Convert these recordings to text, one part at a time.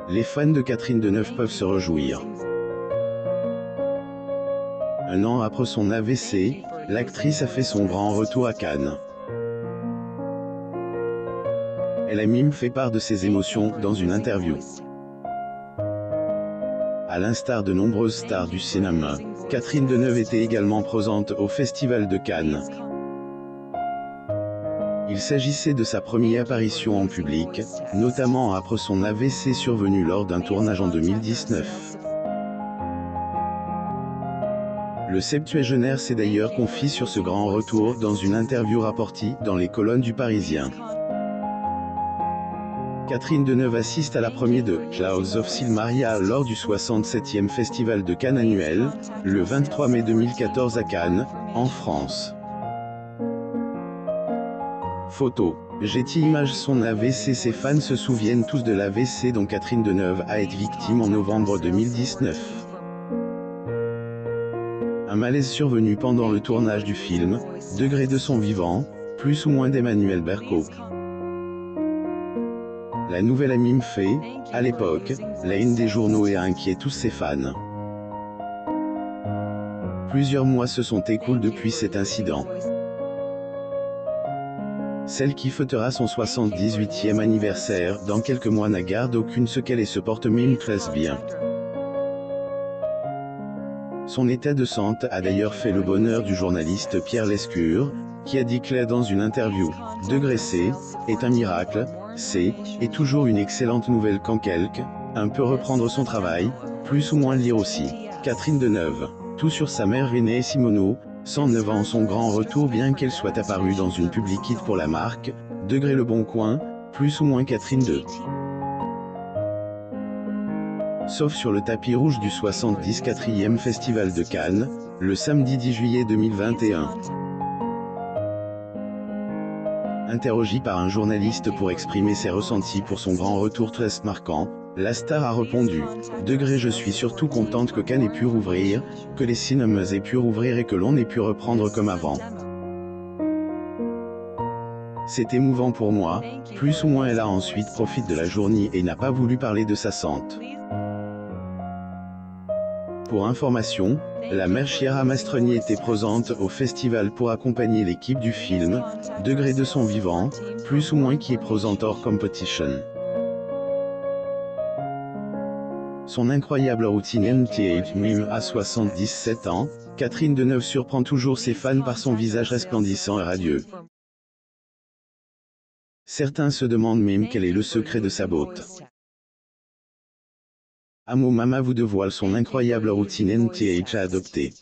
Les fans de Catherine Deneuve peuvent se réjouir. Un an après son AVC, l'actrice a fait son grand retour à Cannes. Elle a même fait part de ses émotions dans une interview. À l'instar de nombreuses stars du cinéma, Catherine Deneuve était également présente au Festival de Cannes. Il s'agissait de sa première apparition en public, notamment après son AVC survenu lors d'un tournage en 2019. Le septuagénaire s'est d'ailleurs confié sur ce grand retour dans une interview rapportée dans les colonnes du Parisien. Catherine Deneuve assiste à la première de Clouds of Silmaria lors du 67e Festival de Cannes annuel, le 23 mai 2014 à Cannes, en France. Photo. Getty Images. Son AVC. Ses fans se souviennent tous de l'AVC dont Catherine Deneuve a été victime en novembre 2019. Un malaise survenu pendant le tournage du film, Degré de son vivant, plus ou moins d'Emmanuel Berco. La nouvelle a même fait, à l'époque, la une des journaux et a inquiété tous ses fans. Plusieurs mois se sont écoulés depuis cet incident. Celle qui fêtera son 78e anniversaire dans quelques mois n'a garde aucune séquelle et se porte même très bien. Son état de santé a d'ailleurs fait le bonheur du journaliste Pierre Lescure, qui a déclaré dans une interview « Degré C est un miracle, C est toujours une excellente nouvelle quand un peut reprendre son travail, plus ou moins lire aussi ». Catherine Deneuve, tout sur sa mère Renée Simoneau, 109 ans son grand retour bien qu'elle soit apparue dans une publicité pour la marque, Degré Le Bon Coin, plus ou moins Catherine II. Sauf sur le tapis rouge du 74e Festival de Cannes, le samedi 10 juillet 2021. Interrogée par un journaliste pour exprimer ses ressentis pour son grand retour très marquant, la star a répondu « Degré, je suis surtout contente que Cannes ait pu rouvrir, que les cinémas aient pu rouvrir et que l'on ait pu reprendre comme avant. C'est émouvant pour moi, plus ou moins. » Elle a ensuite profité de la journée et n'a pas voulu parler de sa santé. Pour information, la mère Chiara Mastroianni était présente au festival pour accompagner l'équipe du film, Degré de son vivant, plus ou moins qui est présente hors competition. Son incroyable routine NTH même à 77 ans, Catherine Deneuve surprend toujours ses fans par son visage resplendissant et radieux. Certains se demandent même quel est le secret de sa beauté. Amo Mama vous dévoile son incroyable routine NTH à adopter.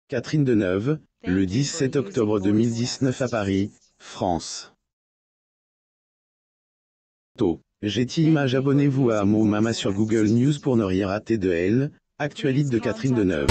Catherine Deneuve, le 17 octobre 2019 à Paris, France. Getty Images. Abonnez-vous à Amo Mama sur Google News pour ne rien rater de elle, actualité de Catherine Deneuve.